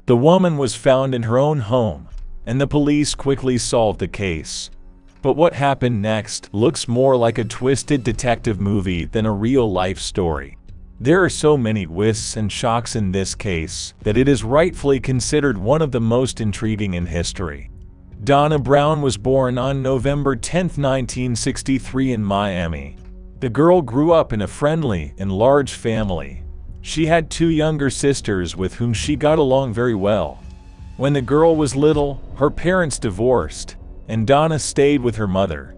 The woman was found in her own home, and the police quickly solved the case. But what happened next looks more like a twisted detective movie than a real-life story. There are so many twists and shocks in this case that it is rightfully considered one of the most intriguing in history. Donna Brown was born on November 10, 1963 in Miami. The girl grew up in a friendly and large family. She had 2 younger sisters with whom she got along very well. When the girl was little, her parents divorced, and Donna stayed with her mother.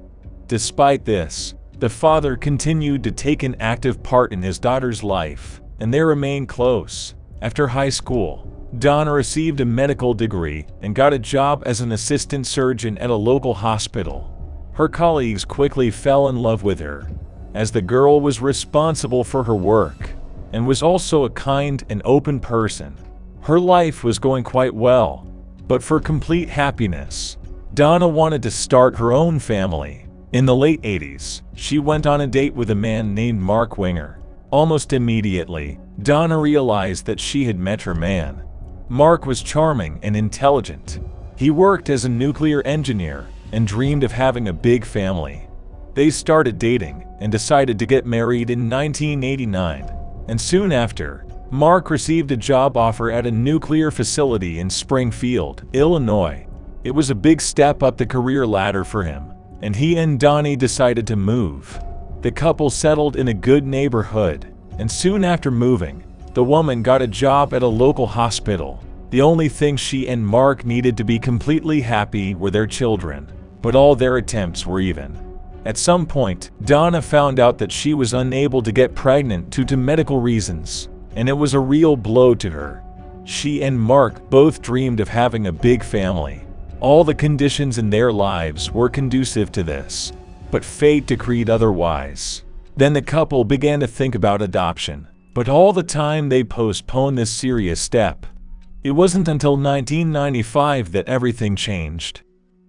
Despite this, the father continued to take an active part in his daughter's life, and they remained close. After high school, Donna received a medical degree and got a job as an assistant surgeon at a local hospital. Her colleagues quickly fell in love with her, as the girl was responsible for her work and was also a kind and open person. Her life was going quite well, but for complete happiness, Donna wanted to start her own family. In the late 80s, she went on a date with a man named Mark Winger. Almost immediately, Donna realized that she had met her man. Mark was charming and intelligent. He worked as a nuclear engineer and dreamed of having a big family. They started dating and decided to get married in 1989, and soon after, Mark received a job offer at a nuclear facility in Springfield, Illinois. It was a big step up the career ladder for him, and he and Donnie decided to move. The couple settled in a good neighborhood, and soon after moving, the woman got a job at a local hospital. The only thing she and Mark needed to be completely happy were their children, but all their attempts were even. At some point, Donna found out that she was unable to get pregnant due to medical reasons, and it was a real blow to her. She and Mark both dreamed of having a big family. All the conditions in their lives were conducive to this, but fate decreed otherwise. Then the couple began to think about adoption, but all the time they postponed this serious step. It wasn't until 1995 that everything changed.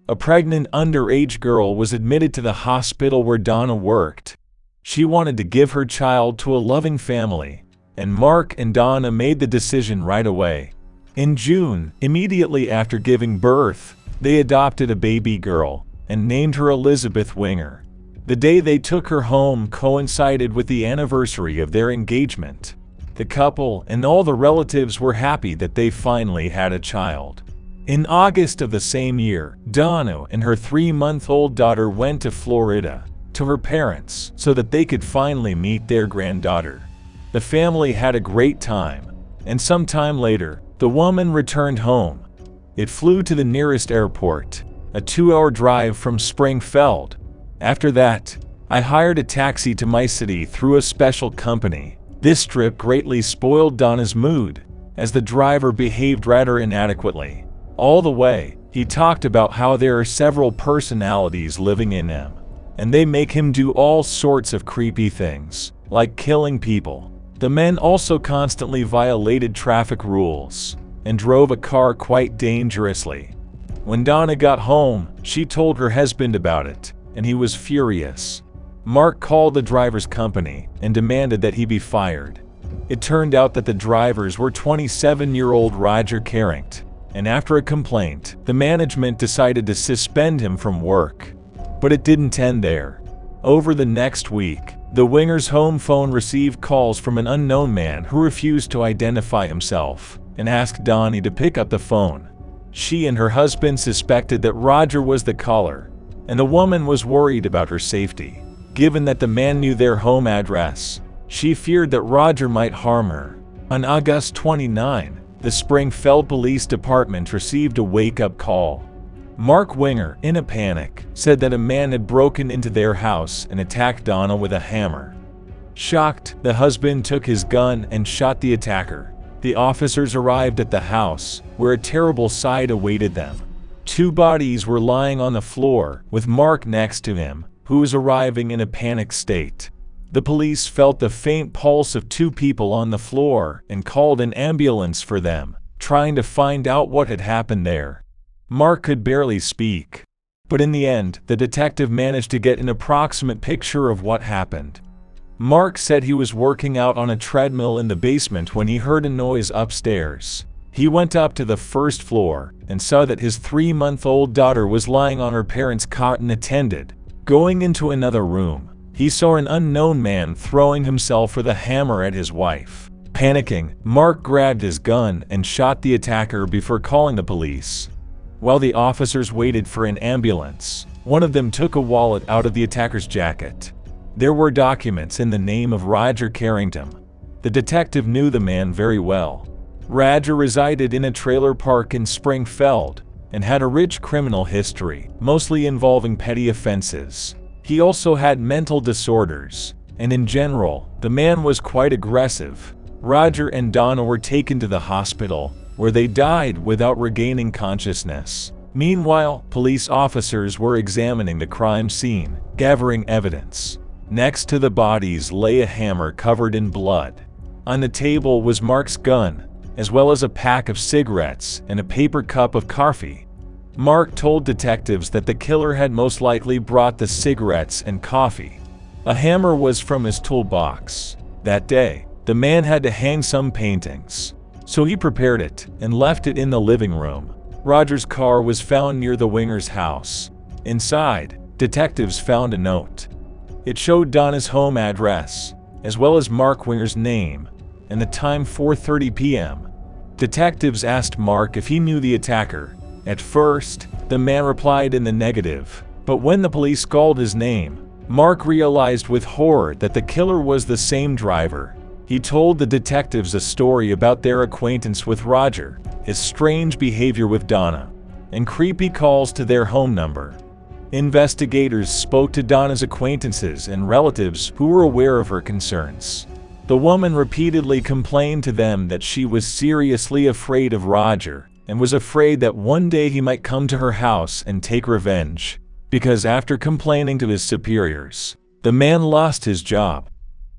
A pregnant underage girl was admitted to the hospital where Donna worked. She wanted to give her child to a loving family, and Mark and Donna made the decision right away. In June, immediately after giving birth, they adopted a baby girl and named her Elizabeth Winger. The day they took her home coincided with the anniversary of their engagement. The couple and all the relatives were happy that they finally had a child. In August of the same year, Donna and her 3-month-old daughter went to Florida to her parents so that they could finally meet their granddaughter. The family had a great time, and sometime later, the woman returned home. It flew to the nearest airport, a 2-hour drive from Springfield. After that, I hired a taxi to my city through a special company. This trip greatly spoiled Donna's mood, as the driver behaved rather inadequately. All the way, he talked about how there are several personalities living in him, and they make him do all sorts of creepy things, like killing people. The men also constantly violated traffic rules and drove a car quite dangerously. When Donna got home, she told her husband about it, and he was furious. Mark called the driver's company and demanded that he be fired. It turned out that the drivers were 27-year-old Roger Carrington, and after a complaint, the management decided to suspend him from work. But it didn't end there. Over the next week, the Wingers' home phone received calls from an unknown man who refused to identify himself and asked Donnie to pick up the phone. She and her husband suspected that Roger was the caller, and the woman was worried about her safety. Given that the man knew their home address, she feared that Roger might harm her. On August 29, the Springfield Police Department received a wake-up call. Mark Winger, in a panic, said that a man had broken into their house and attacked Donna with a hammer. Shocked, the husband took his gun and shot the attacker. The officers arrived at the house, where a terrible sight awaited them. 2 bodies were lying on the floor, with Mark next to him, who was arriving in a panicked state. The police felt the faint pulse of 2 people on the floor and called an ambulance for them, trying to find out what had happened there. Mark could barely speak, but in the end, the detective managed to get an approximate picture of what happened. Mark said he was working out on a treadmill in the basement when he heard a noise upstairs. He went up to the first floor and saw that his 3-month-old daughter was lying on her parents' cot unattended. Going into another room, he saw an unknown man throwing himself with a hammer at his wife. Panicking, Mark grabbed his gun and shot the attacker before calling the police. While the officers waited for an ambulance, one of them took a wallet out of the attacker's jacket. There were documents in the name of Roger Carrington. The detective knew the man very well. Roger resided in a trailer park in Springfield and had a rich criminal history, mostly involving petty offenses. He also had mental disorders, and in general, the man was quite aggressive. Roger and Donna were taken to the hospital, where they died without regaining consciousness. Meanwhile, police officers were examining the crime scene, gathering evidence. Next to the bodies lay a hammer covered in blood. On the table was Mark's gun, as well as a pack of cigarettes and a paper cup of coffee. Mark told detectives that the killer had most likely brought the cigarettes and coffee. A hammer was from his toolbox. That day, the man had to hang some paintings, so he prepared it and left it in the living room. Roger's car was found near the Winger's house. Inside, detectives found a note. It showed Donna's home address, as well as Mark Winger's name, and the time 4:30 p.m. Detectives asked Mark if he knew the attacker. At first, the man replied in the negative, but when the police called his name, Mark realized with horror that the killer was the same driver. He told the detectives a story about their acquaintance with Roger, his strange behavior with Donna, and creepy calls to their home number. Investigators spoke to Donna's acquaintances and relatives who were aware of her concerns. The woman repeatedly complained to them that she was seriously afraid of Roger and was afraid that one day he might come to her house and take revenge, because after complaining to his superiors, the man lost his job.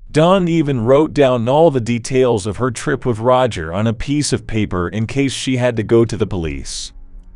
Dawn even wrote down all the details of her trip with Roger on a piece of paper in case she had to go to the police.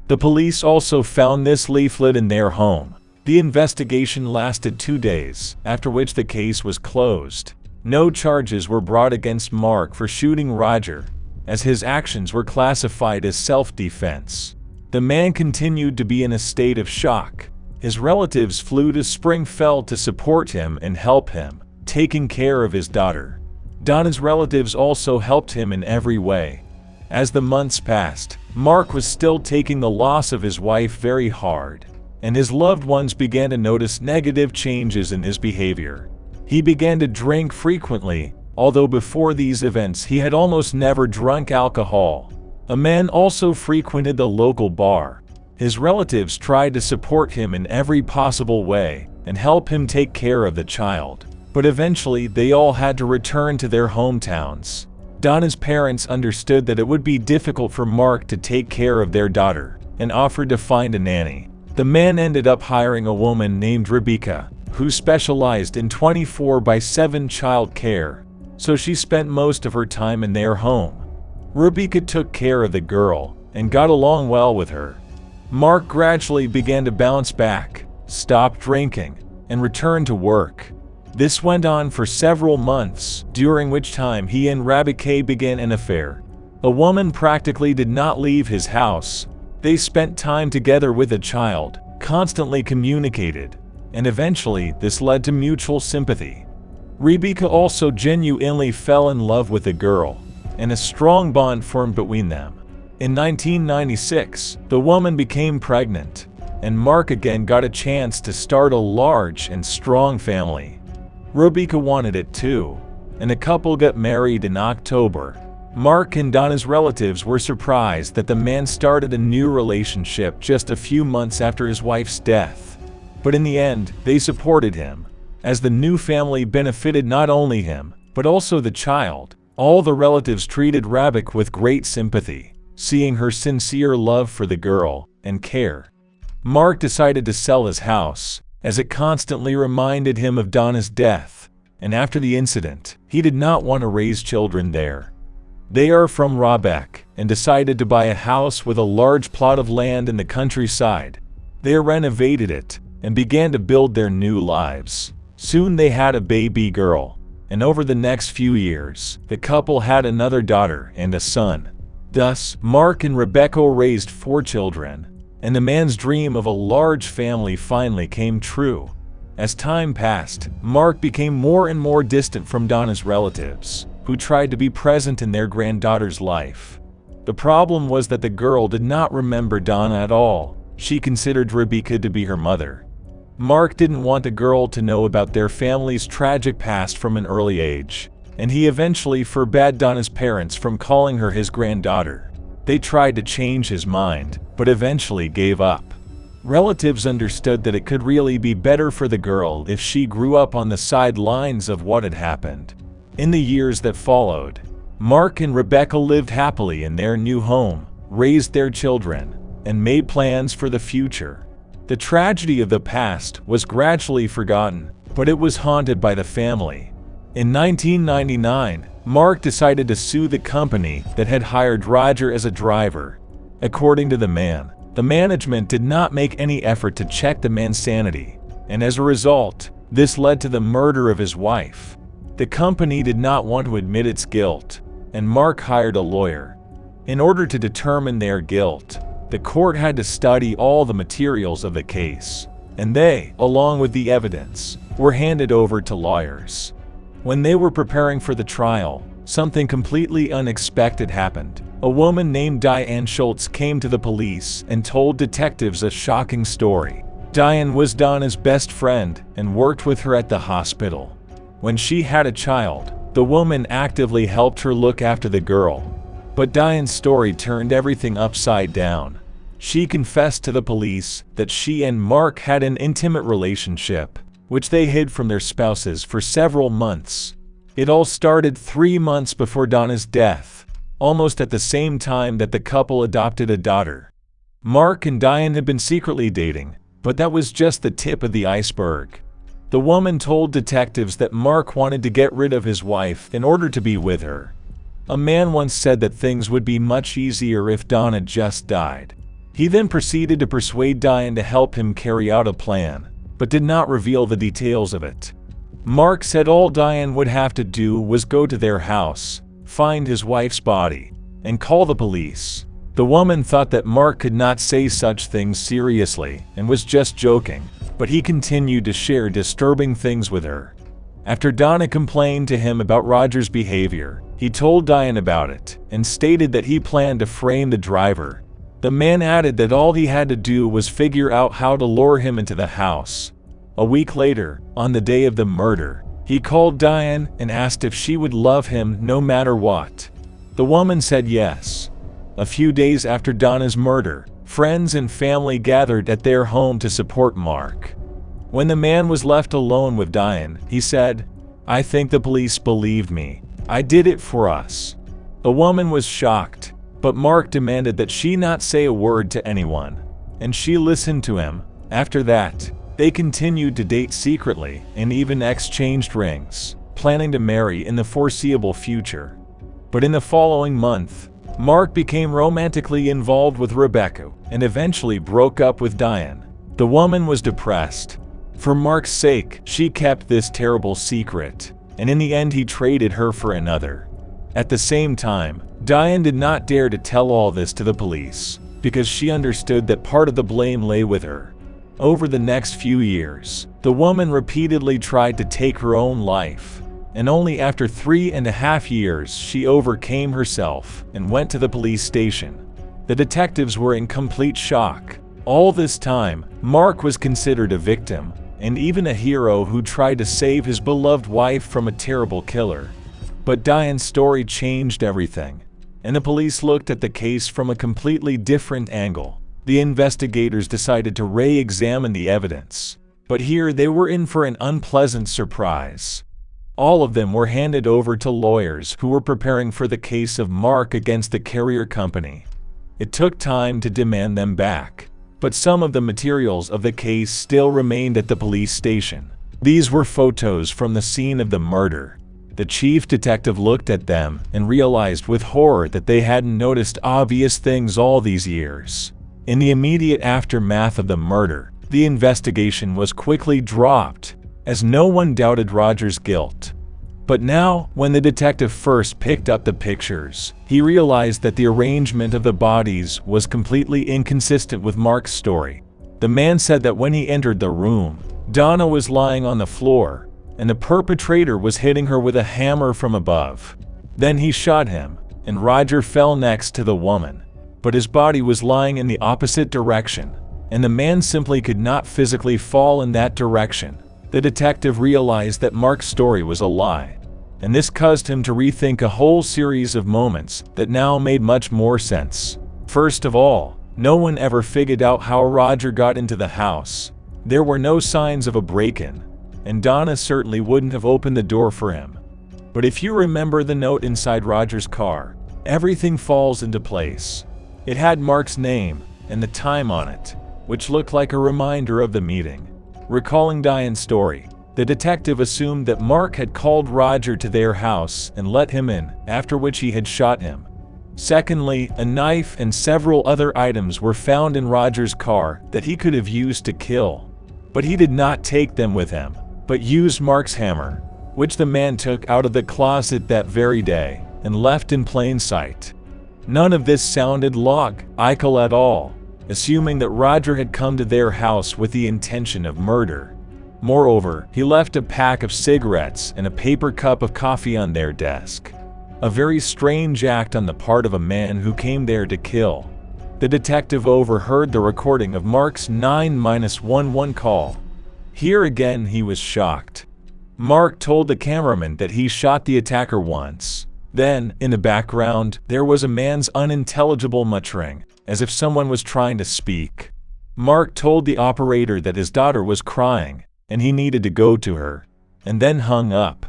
The police also found this leaflet in their home. The investigation lasted 2 days, after which the case was closed. No charges were brought against Mark for shooting Roger, as his actions were classified as self-defense. The man continued to be in a state of shock. His relatives flew to Springfield to support him and help him, taking care of his daughter. Donna's relatives also helped him in every way. As the months passed, Mark was still taking the loss of his wife very hard, and his loved ones began to notice negative changes in his behavior. He began to drink frequently, although before these events he had almost never drunk alcohol. A man also frequented the local bar. His relatives tried to support him in every possible way and help him take care of the child, but eventually they all had to return to their hometowns. Donna's parents understood that it would be difficult for Mark to take care of their daughter and offered to find a nanny. The man ended up hiring a woman named Rebecca, who specialized in 24/7 child care, so she spent most of her time in their home. Rebecca took care of the girl and got along well with her. Mark gradually began to bounce back, stop drinking, and return to work. This went on for several months, during which time he and Rebecca began an affair. The woman practically did not leave his house. They spent time together with a child, constantly communicated, and eventually this led to mutual sympathy. Rebecca also genuinely fell in love with the girl, and a strong bond formed between them. In 1996, the woman became pregnant, and Mark again got a chance to start a large and strong family. Rebecca wanted it too, and the couple got married in October. Mark and Donna's relatives were surprised that the man started a new relationship just a few months after his wife's death. But in the end, they supported him, as the new family benefited not only him, but also the child. All the relatives treated Rebecca with great sympathy, seeing her sincere love for the girl and care. Mark decided to sell his house, as it constantly reminded him of Donna's death, and after the incident, he did not want to raise children there. They are from Rebecca and decided to buy a house with a large plot of land in the countryside. They renovated it and began to build their new lives. Soon they had a baby girl, and over the next few years, the couple had another daughter and a son. Thus, Mark and Rebecca raised 4 children, and the man's dream of a large family finally came true. As time passed, Mark became more and more distant from Donna's relatives, who tried to be present in their granddaughter's life. The problem was that the girl did not remember Donna at all. She considered Rebecca to be her mother. Mark didn't want the girl to know about their family's tragic past from an early age, and he eventually forbade Donna's parents from calling her his granddaughter. They tried to change his mind, but eventually gave up. Relatives understood that it could really be better for the girl if she grew up on the sidelines of what had happened. In the years that followed, Mark and Rebecca lived happily in their new home, raised their children, and made plans for the future. The tragedy of the past was gradually forgotten, but it was haunted by the family. In 1999, Mark decided to sue the company that had hired Roger as a driver. According to the man, the management did not make any effort to check the man's sanity, and as a result, this led to the murder of his wife. The company did not want to admit its guilt, and Mark hired a lawyer. In order to determine their guilt, the court had to study all the materials of the case, and they, along with the evidence, were handed over to lawyers. When they were preparing for the trial, something completely unexpected happened. A woman named Diane Schultz came to the police and told detectives a shocking story. Diane was Donna's best friend and worked with her at the hospital. When she had a child, the woman actively helped her look after the girl. But Diane's story turned everything upside down. She confessed to the police that she and Mark had an intimate relationship, which they hid from their spouses for several months. It all started 3 months before Donna's death, almost at the same time that the couple adopted a daughter. Mark and Diane had been secretly dating, but that was just the tip of the iceberg. The woman told detectives that Mark wanted to get rid of his wife in order to be with her. A man once said that things would be much easier if Donna just died. He then proceeded to persuade Diane to help him carry out a plan, but did not reveal the details of it. Mark said all Diane would have to do was go to their house, find his wife's body, and call the police. The woman thought that Mark could not say such things seriously and was just joking, but he continued to share disturbing things with her. After Donna complained to him about Roger's behavior, he told Diane about it and stated that he planned to frame the driver. The man added that all he had to do was figure out how to lure him into the house. A week later, on the day of the murder, he called Diane and asked if she would love him no matter what. The woman said yes. A few days after Donna's murder, friends and family gathered at their home to support Mark. When the man was left alone with Diane, he said, "I think the police believed me. I did it for us." The woman was shocked, but Mark demanded that she not say a word to anyone, and she listened to him. After that, they continued to date secretly and even exchanged rings, planning to marry in the foreseeable future. But in the following month, Mark became romantically involved with Rebecca and eventually broke up with Diane. The woman was depressed. For Mark's sake, she kept this terrible secret, and in the end he traded her for another. At the same time, Diane did not dare to tell all this to the police, because she understood that part of the blame lay with her. Over the next few years, the woman repeatedly tried to take her own life, and only after 3.5 years she overcame herself and went to the police station. The detectives were in complete shock. All this time, Mark was considered a victim, and even a hero who tried to save his beloved wife from a terrible killer. But Diane's story changed everything, and the police looked at the case from a completely different angle. The investigators decided to re-examine the evidence, but here they were in for an unpleasant surprise. All of them were handed over to lawyers who were preparing for the case of Mark against the carrier company. It took time to demand them back, but some of the materials of the case still remained at the police station. These were photos from the scene of the murder. The chief detective looked at them and realized with horror that they hadn't noticed obvious things all these years. In the immediate aftermath of the murder, the investigation was quickly dropped, as no one doubted Roger's guilt. But now, when the detective first picked up the pictures, he realized that the arrangement of the bodies was completely inconsistent with Mark's story. The man said that when he entered the room, Donna was lying on the floor, and the perpetrator was hitting her with a hammer from above. Then he shot him, and Roger fell next to the woman. But his body was lying in the opposite direction, and the man simply could not physically fall in that direction. The detective realized that Mark's story was a lie, and this caused him to rethink a whole series of moments that now made much more sense. First of all, no one ever figured out how Roger got into the house. There were no signs of a break-in, and Donna certainly wouldn't have opened the door for him. But if you remember the note inside Roger's car, everything falls into place. It had Mark's name and the time on it, which looked like a reminder of the meeting. Recalling Diane's story, the detective assumed that Mark had called Roger to their house and let him in, after which he had shot him. Secondly, a knife and several other items were found in Roger's car that he could have used to kill. But he did not take them with him, but used Mark's hammer, which the man took out of the closet that very day and left in plain sight. None of this sounded logical at all, assuming that Roger had come to their house with the intention of murder. Moreover, he left a pack of cigarettes and a paper cup of coffee on their desk. A very strange act on the part of a man who came there to kill. The detective overheard the recording of Mark's 911 call. Here again he was shocked. Mark told the cameraman that he shot the attacker once. Then, in the background, there was a man's unintelligible muttering, as if someone was trying to speak. Mark told the operator that his daughter was crying, and he needed to go to her, and then hung up.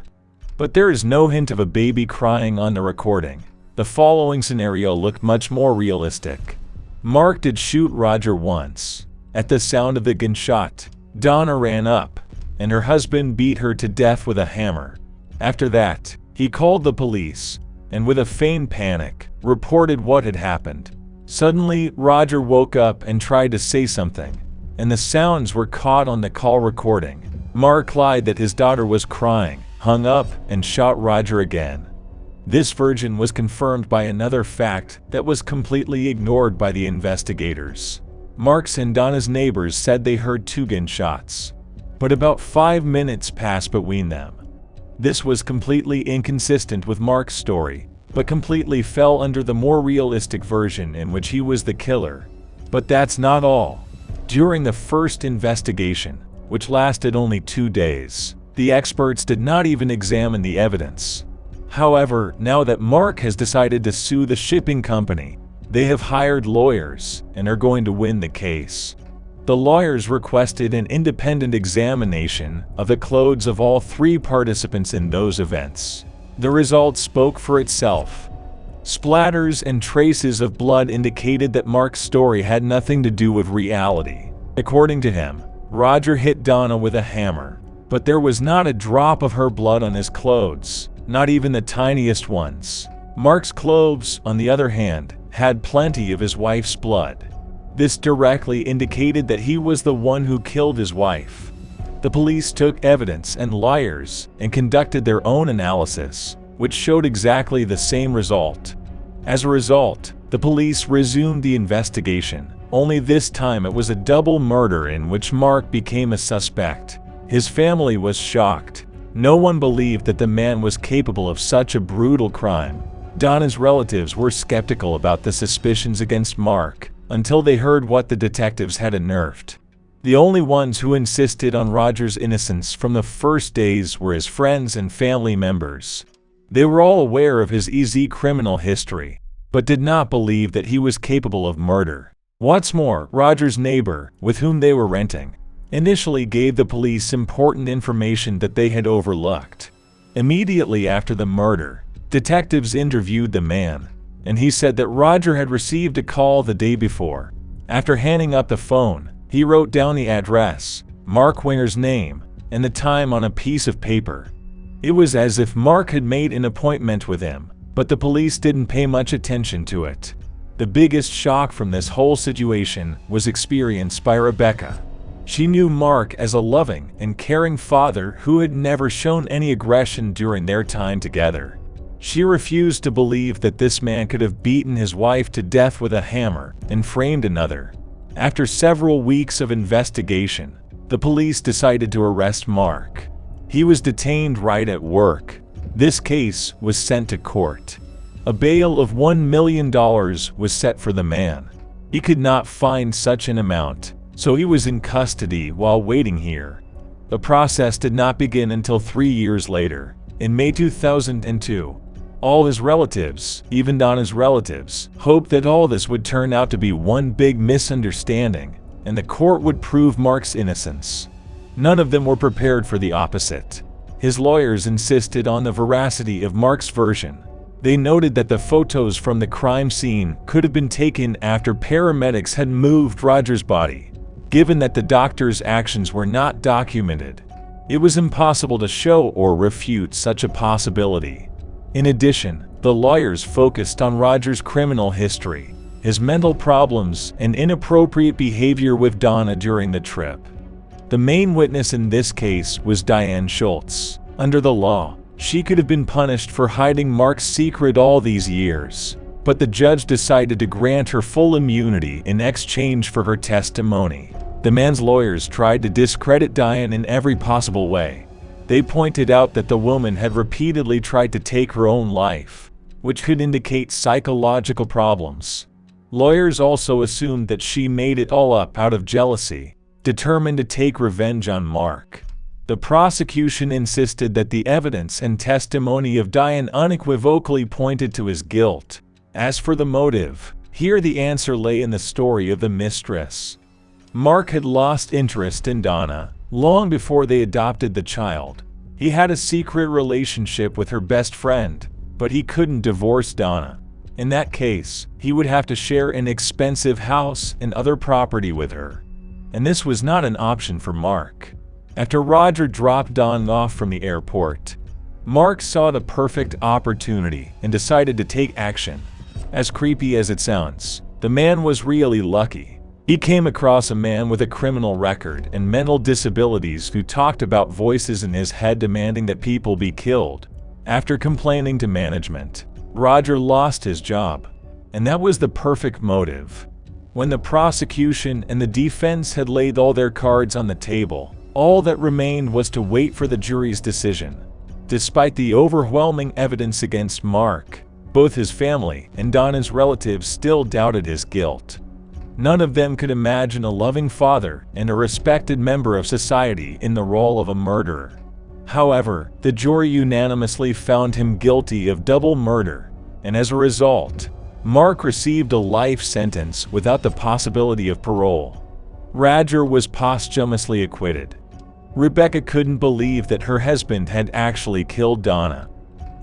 But there is no hint of a baby crying on the recording. The following scenario looked much more realistic. Mark did shoot Roger once. At the sound of the gunshot, Donna ran up, and her husband beat her to death with a hammer. After that, he called the police, and with a feigned panic, reported what had happened. Suddenly, Roger woke up and tried to say something, and the sounds were caught on the call recording. Mark lied that his daughter was crying, hung up, and shot Roger again. This version was confirmed by another fact that was completely ignored by the investigators. Mark's and Donna's neighbors said they heard 2 gunshots, but about 5 minutes passed between them. This was completely inconsistent with Mark's story, but completely fell under the more realistic version in which he was the killer. But that's not all. During the first investigation, which lasted only 2 days, the experts did not even examine the evidence. However, now that Mark has decided to sue the shipping company, they have hired lawyers and are going to win the case. The lawyers requested an independent examination of the clothes of all 3 participants in those events. The result spoke for itself. Splatters and traces of blood indicated that Mark's story had nothing to do with reality. According to him, Roger hit Donna with a hammer, but there was not a drop of her blood on his clothes, not even the tiniest ones. Mark's clothes, on the other hand, had plenty of his wife's blood. This directly indicated that he was the one who killed his wife. The police took evidence and liars and conducted their own analysis, which showed exactly the same result. As a result, the police resumed the investigation, only this time it was a double murder in which Mark became a suspect. His family was shocked. No one believed that the man was capable of such a brutal crime. Donna's relatives were skeptical about the suspicions against Mark until they heard what the detectives had unearthed. The only ones who insisted on Roger's innocence from the first days were his friends and family members. They were all aware of his easy criminal history, but did not believe that he was capable of murder. What's more, Roger's neighbor, with whom they were renting, initially gave the police important information that they had overlooked. Immediately after the murder, detectives interviewed the man, and he said that Roger had received a call the day before. After hanging up the phone, he wrote down the address, Mark Winger's name, and the time on a piece of paper. It was as if Mark had made an appointment with him, but the police didn't pay much attention to it. The biggest shock from this whole situation was experienced by Rebecca. She knew Mark as a loving and caring father who had never shown any aggression during their time together. She refused to believe that this man could have beaten his wife to death with a hammer and framed another. After several weeks of investigation, the police decided to arrest Mark. He was detained right at work. This case was sent to court. A bail of $1 million was set for the man. He could not find such an amount, so he was in custody while waiting here. The process did not begin until 3 years later, in May 2002. All his relatives, even Donna's relatives, hoped that all this would turn out to be one big misunderstanding, and the court would prove Mark's innocence. None of them were prepared for the opposite. His lawyers insisted on the veracity of Mark's version. They noted that the photos from the crime scene could have been taken after paramedics had moved Roger's body. Given that the doctor's actions were not documented, it was impossible to show or refute such a possibility. In addition, the lawyers focused on Roger's criminal history, his mental problems, and inappropriate behavior with Donna during the trip. The main witness in this case was Diane Schultz. Under the law, she could have been punished for hiding Mark's secret all these years, but the judge decided to grant her full immunity in exchange for her testimony. The man's lawyers tried to discredit Diane in every possible way. They pointed out that the woman had repeatedly tried to take her own life, which could indicate psychological problems. Lawyers also assumed that she made it all up out of jealousy, determined to take revenge on Mark. The prosecution insisted that the evidence and testimony of Diane unequivocally pointed to his guilt. As for the motive, here the answer lay in the story of the mistress. Mark had lost interest in Donna long before they adopted the child. He had a secret relationship with her best friend, but he couldn't divorce Donna. In that case, he would have to share an expensive house and other property with her. And this was not an option for Mark. After Roger dropped Donna off from the airport, Mark saw the perfect opportunity and decided to take action. As creepy as it sounds, the man was really lucky. He came across a man with a criminal record and mental disabilities who talked about voices in his head demanding that people be killed. After complaining to management, Roger lost his job. And that was the perfect motive. When the prosecution and the defense had laid all their cards on the table, all that remained was to wait for the jury's decision. Despite the overwhelming evidence against Mark, both his family and Donna's relatives still doubted his guilt. None of them could imagine a loving father and a respected member of society in the role of a murderer. However, the jury unanimously found him guilty of double murder, and as a result, Mark received a life sentence without the possibility of parole. Roger was posthumously acquitted. Rebecca couldn't believe that her husband had actually killed Donna.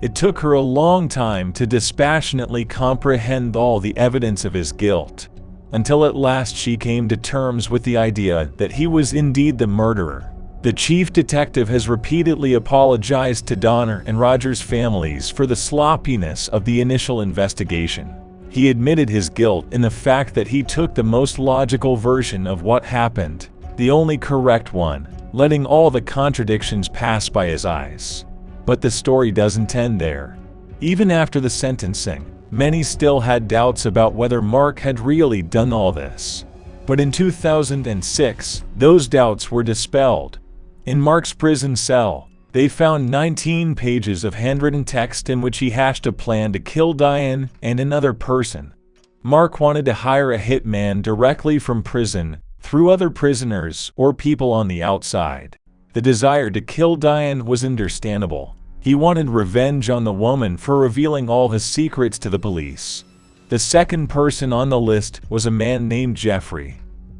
It took her a long time to dispassionately comprehend all the evidence of his guilt, until at last she came to terms with the idea that he was indeed the murderer. The chief detective has repeatedly apologized to Donna and Roger's families for the sloppiness of the initial investigation. He admitted his guilt in the fact that he took the most logical version of what happened, the only correct one, letting all the contradictions pass by his eyes. But the story doesn't end there. Even after the sentencing, many still had doubts about whether Mark had really done all this. But in 2006, those doubts were dispelled. In Mark's prison cell, they found 19 pages of handwritten text in which he hatched a plan to kill Diane and another person. Mark wanted to hire a hitman directly from prison, through other prisoners or people on the outside. The desire to kill Diane was understandable. He wanted revenge on the woman for revealing all his secrets to the police. The second person on the list was a man named Jeffrey,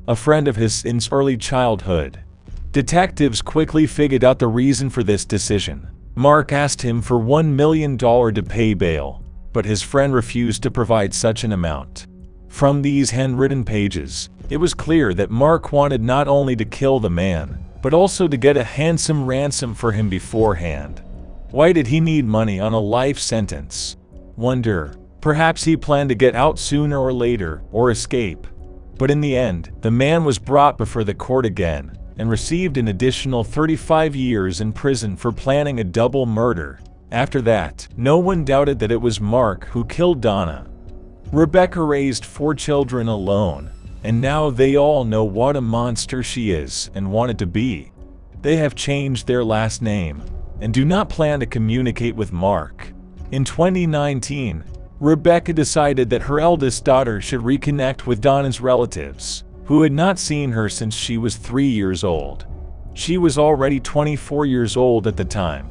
a friend of his since early childhood. Detectives quickly figured out the reason for this decision. Mark asked him for $1 million to pay bail, but his friend refused to provide such an amount. From these handwritten pages, it was clear that Mark wanted not only to kill the man, but also to get a handsome ransom for him beforehand. Why did he need money on a life sentence? Wonder, perhaps he planned to get out sooner or later, or escape. But in the end, the man was brought before the court again and received an additional 35 years in prison for planning a double murder. After that, no one doubted that it was Mark who killed Donna. Rebecca raised 4 children alone, and now they all know what a monster she is and wanted to be. They have changed their last name and do not plan to communicate with Mark. In 2019, Rebecca decided that her eldest daughter should reconnect with Donna's relatives, who had not seen her since she was 3 years old. She was already 24 years old at the time.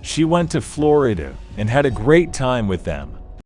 She went to Florida and had a great time with them.